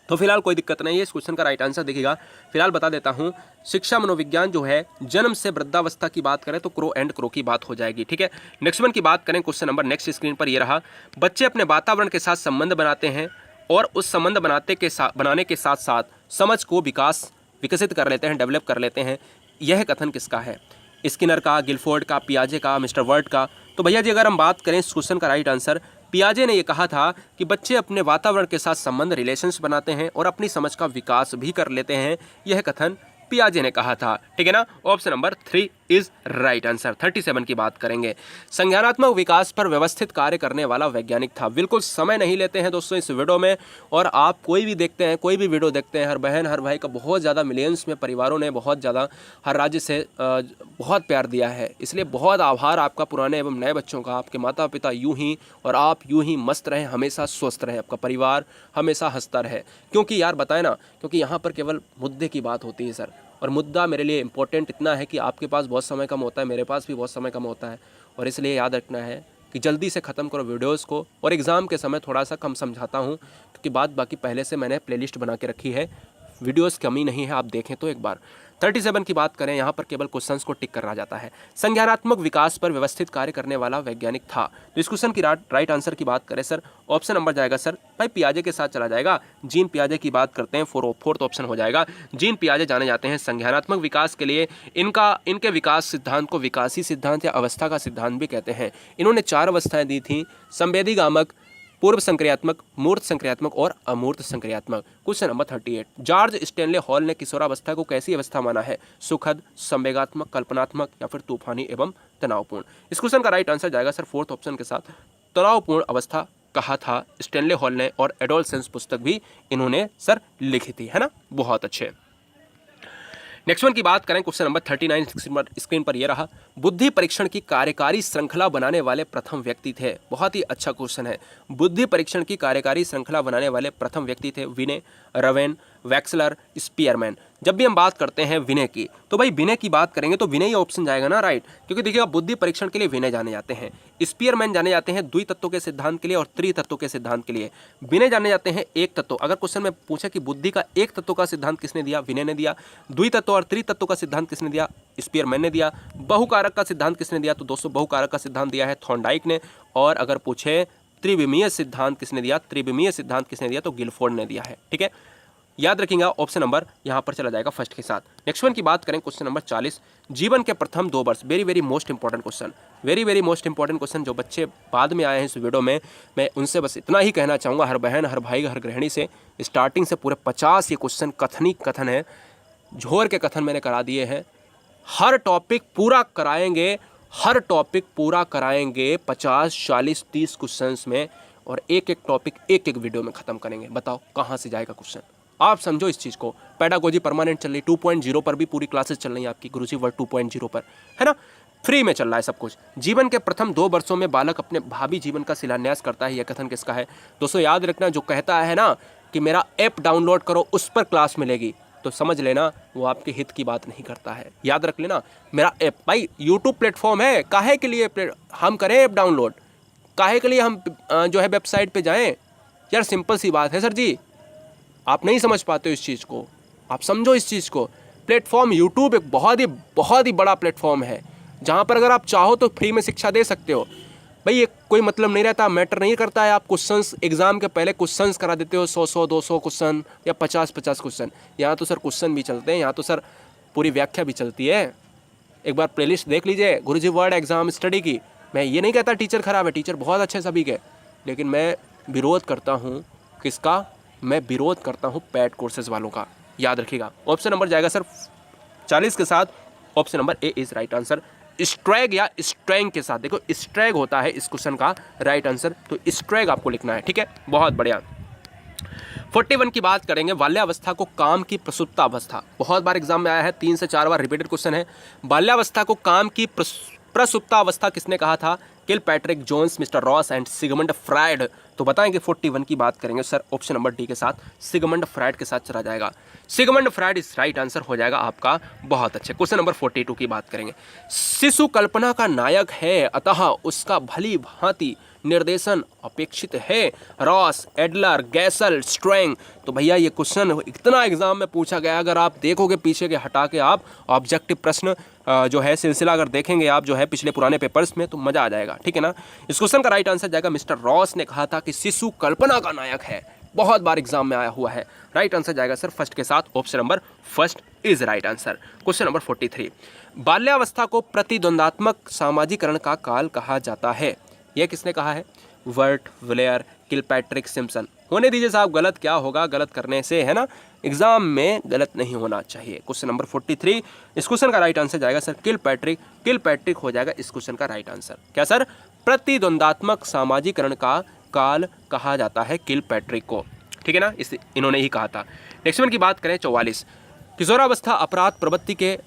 तो फिलहाल कोई दिक्कत नहीं है, इस क्वेश्चन का राइट आंसर देखिएगा। फिलहाल बता देता हूँ, शिक्षा मनोविज्ञान जो है जन्म से वृद्धावस्था की बात करें तो क्रो एंड क्रो की बात हो जाएगी, ठीक है। नेक्स्ट वन की बात करें, क्वेश्चन नंबर नेक्स्ट स्क्रीन पर ये रहा, बच्चे अपने वातावरण के साथ संबंध बनाते हैं और उस संबंध बनाने के साथ साथ समझ को विकसित कर लेते हैं, डेवलप कर लेते हैं। यह कथन किसका है? स्किनर का, गिलफोर्ड का, पियाजे का, मिस्टर वर्ट का। तो भैया जी अगर हम बात करें इस क्वेश्चन का राइट आंसर, पियाजे ने यह कहा था कि बच्चे अपने वातावरण के साथ संबंध, रिलेशंस बनाते हैं और अपनी समझ का विकास भी कर लेते हैं। यह कथन पियाजे ने कहा था, ठीक है ना। Option number 3 is right answer. 37 की बात करेंगे। संज्ञानात्मक विकास पर व्यवस्थित कार्य करने वाला वैज्ञानिक था। बिल्कुल समय नहीं लेते हैं दोस्तों इस वीडियो में, और आप कोई भी देखते हैं, कोई भी वीडियो देखते हैं, हर बहन हर भाई का बहुत ज़्यादा मिलियंस में परिवारों ने बहुत ज़्यादा हर राज्य से बहुत प्यार दिया है, इसलिए बहुत आभार आपका पुराने एवं नए बच्चों का। आपके माता पिता यूं ही और आप यूं ही मस्त रहें, हमेशा स्वस्थ रहें, आपका परिवार हमेशा हंसता रहे। क्योंकि यार बताए ना, क्योंकि यहाँ पर केवल मुद्दे की बात होती है सर, और मुद्दा मेरे लिए इंपॉर्टेंट इतना है कि आपके पास बहुत समय कम होता है, मेरे पास भी बहुत समय कम होता है, और इसलिए याद रखना है कि जल्दी से ख़त्म करो वीडियोस को, और एग्ज़ाम के समय थोड़ा सा कम समझाता हूँ, क्योंकि बात बाकी पहले से मैंने प्लेलिस्ट बना के रखी है, वीडियोस कमी नहीं है, आप देखें तो एक बार। 37 की बात करें, यहाँ पर केवल क्वेश्चंस को टिक करना जाता है। संज्ञानात्मक विकास पर व्यवस्थित कार्य करने वाला वैज्ञानिक था। तो इस क्वेश्चन की राइट आंसर की बात करें सर, ऑप्शन नंबर जाएगा सर भाई पियाजे के साथ चला जाएगा। जीन पियाजे की बात करते हैं, फोर्थ ऑप्शन हो जाएगा। जीन पियाजे जाने जाते हैं संज्ञानात्मक विकास के लिए। इनके विकास सिद्धांत को विकासी सिद्धांत या अवस्था का सिद्धांत भी कहते हैं। इन्होंने 4 अवस्थाएं दी थी, संवेदीगामक, पूर्व संक्रियात्मक, मूर्त संक्रियात्मक और अमूर्त संक्रियात्मक। Question number 38, George Stanley Hall ने किशोरावस्था को कैसी अवस्था माना है? सुखद, संवेगात्मक, कल्पनात्मक या फिर तूफानी एवं तनावपूर्ण। इस क्वेश्चन का राइट आंसर जाएगा सर फोर्थ ऑप्शन के साथ, तनावपूर्ण अवस्था कहा था स्टेनले हॉल ने, और एडोलसेंस पुस्तक भी इन्होंने सर लिखी थी, है ना। बहुत अच्छे। नेक्स्ट वन की बात करें, क्वेश्चन नंबर 39 स्क्रीन पर ये रहा। बुद्धि परीक्षण की कार्यकारी श्रृंखला बनाने वाले प्रथम व्यक्ति थे। बहुत ही अच्छा क्वेश्चन है। बुद्धि परीक्षण की कार्यकारी श्रृंखला बनाने वाले प्रथम व्यक्ति थे विनय, रवेन, वैक्सलर, स्पीयरमैन। जब भी हम बात करते हैं विनय की, तो भाई विनय की बात करेंगे तो विनय ही ऑप्शन जाएगा ना, राइट। क्योंकि देखिएगा बुद्धि परीक्षण के लिए विनय जाने जाते हैं, स्पीयरमैन जाने जाते हैं द्वितत्वों के सिद्धांत के लिए और त्रितत्वों के सिद्धांत के लिए। विनय जाने जाते हैं एक तत्व। अगर क्वेश्चन में पूछा कि बुद्धि का एक तत्व का सिद्धांत किसने दिया, विनय ने दिया। द्वितत्व और त्रितत्व का सिद्धांत किसने दिया, स्पीयरमैन ने दिया। बहुकारक का सिद्धांत किसने दिया, तो दोस्तों बहुकारक का सिद्धांत दिया है थॉर्नडाइक ने। और अगर पूछे त्रिविमीय सिद्धांत किसने दिया, त्रिविमीय सिद्धांत किसने दिया, तो गिलफोर्ड ने दिया है, ठीक है। याद रखिएगा ऑप्शन नंबर यहाँ पर चला जाएगा फर्स्ट के साथ। नेक्स्ट वन की बात करें, क्वेश्चन नंबर 40, जीवन के प्रथम 2 वर्ष। Very most important question, very most important question. जो बच्चे बाद में आए हैं इस वीडियो में, मैं उनसे बस इतना ही कहना चाहूँगा, हर बहन हर भाई हर गृहिणी से, स्टार्टिंग से पूरे 50 ये क्वेश्चन कथन है, झोर के कथन मैंने करा दिए हैं। हर टॉपिक पूरा कराएंगे, हर टॉपिक पूरा कराएंगे 50, 40, 30 क्वेश्चंस में, और एक एक टॉपिक एक एक वीडियो में ख़त्म करेंगे। बताओ कहाँ से जाएगा क्वेश्चन, आप समझो इस चीज़ को। पेडागोजी परमानेंट चल रही, 2.0 पर भी पूरी क्लासेस चल रही है आपकी, गुरुजी वर्ल्ड 2.0 पर, है ना, फ्री में चल रहा है सब कुछ। जीवन के प्रथम 2 वर्षों में बालक अपने भावी जीवन का शिलान्यास करता है, यह कथन किसका है? दोस्तों याद रखना, जो कहता है ना कि मेरा ऐप डाउनलोड करो उस पर क्लास मिलेगी, तो समझ लेना वो आपके हित की बात नहीं करता है। याद रख लेना, मेरा ऐप भाई यूट्यूब प्लेटफॉर्म है, काहे के लिए हम करें ऐप डाउनलोड, काहे के लिए हम जो है वेबसाइट पे जाएं? यार सिंपल सी बात है सर जी, आप नहीं समझ पाते हो इस चीज़ को, आप समझो इस चीज़ को। प्लेटफॉर्म यूट्यूब एक बहुत ही बड़ा प्लेटफॉर्म है, जहाँ पर अगर आप चाहो तो फ्री में शिक्षा दे सकते हो। भाई ये कोई मतलब नहीं रहता, मैटर नहीं करता है आप क्वेश्चंस एग्जाम के पहले क्वेश्चंस करा देते हो 100 200 क्वेश्चन या 50 क्वेश्चन। यहाँ तो सर क्वेश्चन भी चलते हैं, यहाँ तो सर पूरी व्याख्या भी चलती है। एक बार प्लेलिस्ट देख लीजिए गुरुजी वर्ड एग्जाम स्टडी की। मैं ये नहीं कहता टीचर खराब है, टीचर बहुत अच्छे सभी के, लेकिन मैं विरोध करता हूँ किसका? मैं विरोध करता हूँ पेड कोर्सेज वालों का। याद रखिएगा ऑप्शन नंबर जाएगा सर 40 के साथ, option number A is right answer. स्ट्रैग या स्ट्रैंग के साथ, देखो स्ट्रैग होता है इस क्वेश्चन का राइट आंसर, तो स्ट्रैग आपको लिखना है, ठीक है। बहुत बढ़िया। 41 की बात करेंगे, बाल्यावस्था को काम की प्रसुप्तावस्था। बहुत बार एग्जाम में आया है, 3 से 4 बार रिपीटेड क्वेश्चन है। बाल्यावस्था को काम की प्रसुप्तावस्था किसने कहा था? Kilpatrick, Jones, mister Ross and Sigmund Freud. तो बताएंगे 41 की बात करेंगे सर, ऑप्शन नंबर डी के साथ, सिगमंड फ्रायड के साथ चला जाएगा। सिगमंड फ्रायड इस राइट आंसर हो जाएगा आपका। बहुत अच्छे। क्वेश्चन नंबर 42 की बात करेंगे, शिशु कल्पना का नायक है, अतः उसका भली भांति निर्देशन अपेक्षित है। Ross, Adler, गैसल, Strang. तो भैया ये क्वेश्चन इतना एग्जाम में पूछा गया, अगर आप देखोगे पीछे के हटा के आप ऑब्जेक्टिव प्रश्न जो है सिलसिला अगर देखेंगे आप जो है पिछले पुराने पेपर्स में, तो मजा आ जाएगा, ठीक है ना। इस क्वेश्चन का राइट आंसर जाएगा, मिस्टर रॉस ने कहा था कि शिशु कल्पना का नायक है। बहुत बार एग्जाम में आया हुआ है। राइट आंसर जाएगा सर फर्स्ट के साथ, option number first is right answer. Question number 43, बाल्यावस्था को प्रतिद्वंदात्मक सामाजिकरण का काल कहा जाता है। यह किसने कहा है? वर्ट, विलेयर, किलपैट्रिक, सिम्पसन। होने दीजिए साहब, गलत क्या होगा, गलत करने से है ना एग्जाम में गलत नहीं होना चाहिए। क्वेश्चन नंबर 43, इस क्वेश्चन का राइट आंसर जाएगा सर किलपैट्रिक। किलपैट्रिक हो जाएगा इस क्वेश्चन का राइट आंसर। क्या सर? प्रतिद्वंदात्मक सामाजिकरण का काल कहा जाता है किलपैट्रिक को, ठीक है ना, इन्होंने ही कहा था। नेक्स्ट वन की बात करें 44, किशोरावस्था अपराध प्रवृत्ति के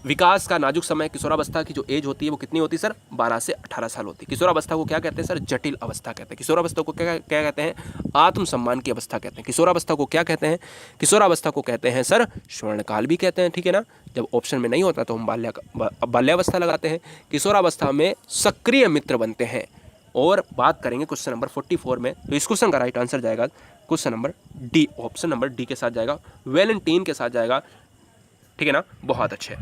विकास का नाजुक समय। किशोरावस्था की जो एज होती है वो कितनी होती है सर? 12 से 18 साल होती है। किशोरावस्था को क्या कहते हैं सर? जटिल अवस्था कहते हैं। किशोरावस्था को क्या क्या कहते हैं? आत्मसम्मान की अवस्था कहते हैं। किशोरावस्था को क्या कहते हैं? किशोरावस्था को कहते हैं सर स्वर्णकाल भी कहते हैं, ठीक है ना। जब ऑप्शन में नहीं होता तो हम बाल्यावस्था लगाते हैं। किशोरावस्था में सक्रिय मित्र बनते हैं। और बात करेंगे क्वेश्चन नंबर 44 में, तो इस क्वेश्चन का राइट आंसर जाएगा question number D, option number D के साथ जाएगा, वैलेंटाइन के साथ जाएगा, ठीक है ना। बहुत अच्छे।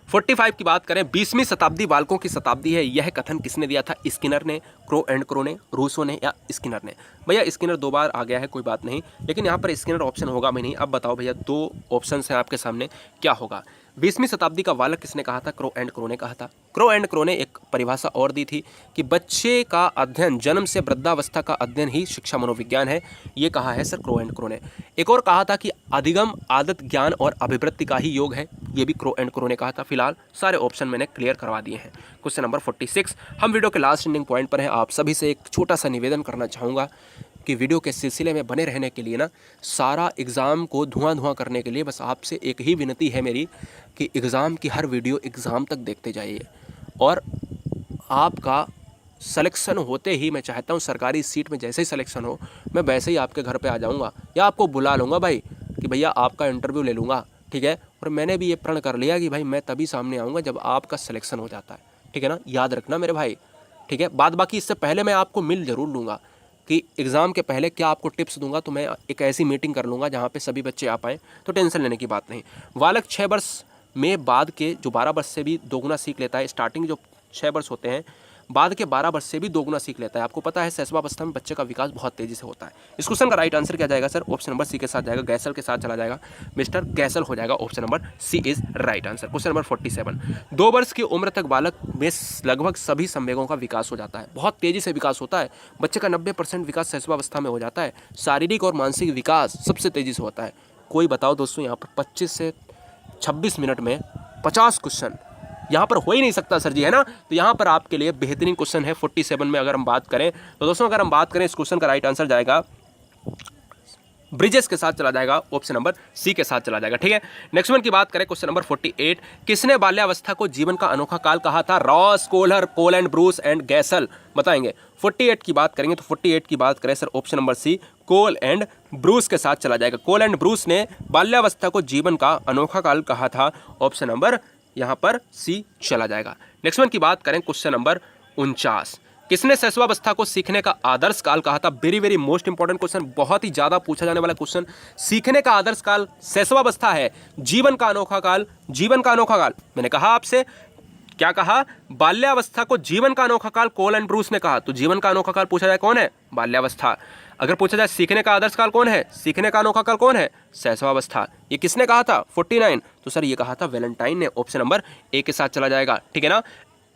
45 की बात करें, 20वीं शताब्दी बालकों की शताब्दी है, यह कथन किसने दिया था? स्किनर ने, क्रो एंड क्रो ने, रूसो ने या स्किनर ने? भैया स्किनर 2 बार आ गया है, कोई बात नहीं, लेकिन यहाँ पर स्किनर ऑप्शन होगा भी नहीं। अब बताओ भैया 2 ऑप्शन हैं आपके सामने, क्या होगा? 20वीं शताब्दी का बालक किसने कहा था? क्रो एंड क्रो ने कहा था। क्रो एंड क्रो ने एक परिभाषा और दी थी कि बच्चे का अध्ययन, जन्म से वृद्धावस्था का अध्ययन ही शिक्षा मनोविज्ञान है, ये कहा है सर क्रो एंड क्रो ने। एक और कहा था कि अधिगम आदत ज्ञान और अभिवृत्ति का ही योग है, ये भी क्रो एंड क्रो ने कहा था। फिलहाल सारे ऑप्शन मैंने क्लियर करवा दिए हैं। क्वेश्चन नंबर 46, हम वीडियो के लास्ट एंडिंग पॉइंट पर हैं। आप सभी से एक छोटा सा निवेदन करना चाहूँगा कि वीडियो के सिलसिले में बने रहने के लिए ना, सारा एग्ज़ाम को धुआं करने के लिए बस आपसे एक ही विनती है मेरी कि एग्ज़ाम की हर वीडियो एग्ज़ाम तक देखते जाइए। और आपका सिलेक्शन होते ही मैं चाहता हूँ सरकारी सीट में जैसे ही सिलेक्शन हो, मैं वैसे ही आपके घर पे आ जाऊँगा या आपको बुला लूँगा भाई कि भैया आपका इंटरव्यू ले लूँगा, ठीक है। और मैंने भी ये प्रण कर लिया कि भाई मैं तभी सामने आऊँगा जब आपका सिलेक्शन हो जाता है, ठीक है ना। याद रखना मेरे भाई, ठीक है। बाद बाकी इससे पहले मैं आपको मिल ज़रूर लूँगा कि एग्ज़ाम के पहले क्या आपको टिप्स दूंगा, तो मैं एक ऐसी मीटिंग कर लूँगा जहाँ पे सभी बच्चे आ पाएँ, तो टेंशन लेने की बात नहीं। बालक 6 वर्ष में बाद के जो 12 वर्ष से भी दोगुना सीख लेता है। स्टार्टिंग जो 6 वर्ष होते हैं, बाद के 12 वर्ष से भी दोगुना सीख लेता है। आपको पता है शैशवावस्था में बच्चे का विकास बहुत तेज़ी से होता है। इस क्वेश्चन का राइट आंसर क्या जाएगा सर? ऑप्शन नंबर सी के साथ जाएगा, गैसल के साथ चला जाएगा, मिस्टर गैसल हो जाएगा। Option number C is right answer. Question number 47, 2 वर्ष की उम्र तक बालक में लगभग सभी संवेगों का विकास हो जाता है, बहुत तेज़ी से विकास होता है। बच्चे का 90% विकास शैशवावस्था में हो जाता है। शारीरिक और मानसिक विकास सबसे तेज़ी से होता है। कोई बताओ दोस्तों, यहाँ पर 25 से 26 मिनट में 50 क्वेश्चन यहाँ पर हो ही नहीं सकता सर जी, है ना। तो यहाँ पर आपके लिए बेहतरीन क्वेश्चन है 47 में अगर हम बात करें तो दोस्तों, अगर हम बात करें इस क्वेश्चन का राइट आंसर जाएगा ब्रिजेस के साथ चला जाएगा, ऑप्शन नंबर सी के साथ चला जाएगा, ठीक है। नेक्स्ट वन की बात करें क्वेश्चन नंबर 48, किसने बाल्यावस्था को जीवन का अनोखा काल कहा था? Ross, Kohler, Cole and Bruce and Gesell बताएंगे। 48 की बात करेंगे तो 48 की बात करें sir, option number C Cole and Bruce के साथ चला जाएगा। कोल एंड ब्रूस ने बाल्यावस्था को जीवन का अनोखा काल कहा था, ऑप्शन नंबर यहाँ पर सी चला जाएगा। नेक्स्ट वन की बात करें क्वेश्चन नंबर 49, किसने शैशवावस्था को सीखने का आदर्श काल कहा था? Very very most important question, बहुत ही ज्यादा पूछा जाने वाला क्वेश्चन। सीखने का आदर्श काल शैशवावस्था है, जीवन का अनोखा काल, जीवन का अनोखा काल मैंने कहा आपसे, क्या कहा? बाल्यावस्था को जीवन का अनोखा काल कोल एंड ब्रूस ने कहा। तो जीवन का अनोखा काल पूछा जाए कौन है? बाल्यावस्था। अगर पूछा जाए सीखने का आदर्श काल कौन है, सीखने का अनोखा काल कौन है? शैशवावस्था। ये किसने कहा था? 49, तो सर ये कहा था वैलेंटाइन ने, ऑप्शन नंबर ए के साथ चला जाएगा, ठीक है ना।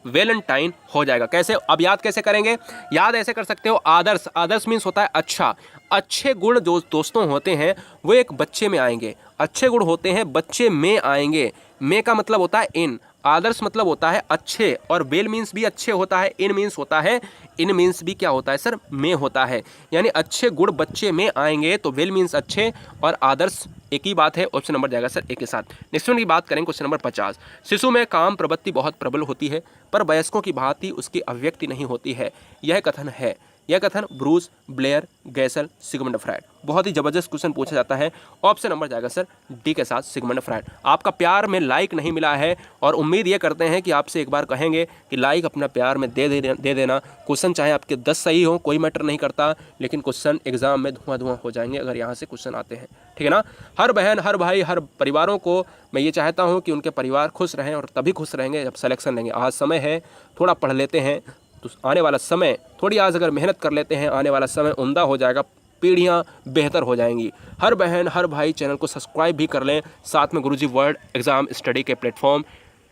वैलेंटाइन हो जाएगा। कैसे? अब याद कैसे करेंगे? याद ऐसे कर सकते हो, आदर्श, आदर्श मीन्स होता है अच्छा। अच्छे गुण जो दोस्तों होते हैं वो एक बच्चे में आएंगे, अच्छे गुण होते हैं बच्चे में आएंगे। में का मतलब होता है इन, आदर्श मतलब होता है अच्छे, और वेल मीन्स भी अच्छे होता है, इन मीन्स होता है, इन मीन्स भी क्या होता है सर? में होता है। यानी अच्छे गुण बच्चे में आएंगे तो वेल मीन्स अच्छे और आदर्श एक ही बात है, ऑप्शन नंबर जाएगा सर ए के साथ। नेक्स्ट वन की बात करें क्वेश्चन नंबर 50, शिशु में काम प्रवृत्ति बहुत प्रबल होती है पर वयस्कों की भांति उसकी अभिव्यक्ति नहीं होती है, यह कथन है। यह कथन ब्रूस, ब्लेयर, गैसल, सिगमंड फ्रायड। बहुत ही जबरदस्त क्वेश्चन पूछा जाता है, ऑप्शन नंबर जाएगा सर डी के साथ, सिगमंड फ्रायड। आपका प्यार में लाइक नहीं मिला है और उम्मीद ये करते हैं कि आपसे एक बार कहेंगे कि लाइक अपना प्यार में दे देना। क्वेश्चन चाहे आपके 10 सही हो, कोई मैटर नहीं करता, लेकिन क्वेश्चन एग्जाम में धुआं हो जाएंगे अगर यहाँ से क्वेश्चन आते हैं, ठीक है ना। हर बहन, हर भाई, हर परिवारों को मैं ये चाहता हूँ कि उनके परिवार खुश रहें, और तभी खुश रहेंगे जब सिलेक्शन लेंगे। आज समय है, थोड़ा पढ़ लेते हैं तो आने वाला समय, थोड़ी आज अगर मेहनत कर लेते हैं, आने वाला समय उम्दा हो जाएगा, पीढ़ियाँ बेहतर हो जाएंगी। हर बहन, हर भाई चैनल को सब्सक्राइब भी कर लें, साथ में गुरुजी वर्ल्ड एग्ज़ाम स्टडी के प्लेटफॉर्म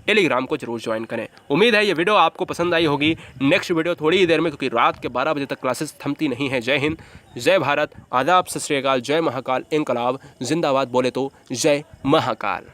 टेलीग्राम को जरूर ज्वाइन करें। उम्मीद है ये वीडियो आपको पसंद आई होगी। नेक्स्ट वीडियो थोड़ी ही देर में, क्योंकि रात के 12 बजे तक क्लासेस थमती नहीं है। जय हिंद, जय भारत, आदाब, सत श्री अकाल, जय महाकाल, इंकलाब, जिंदाबाद, बोले तो जय महाकाल।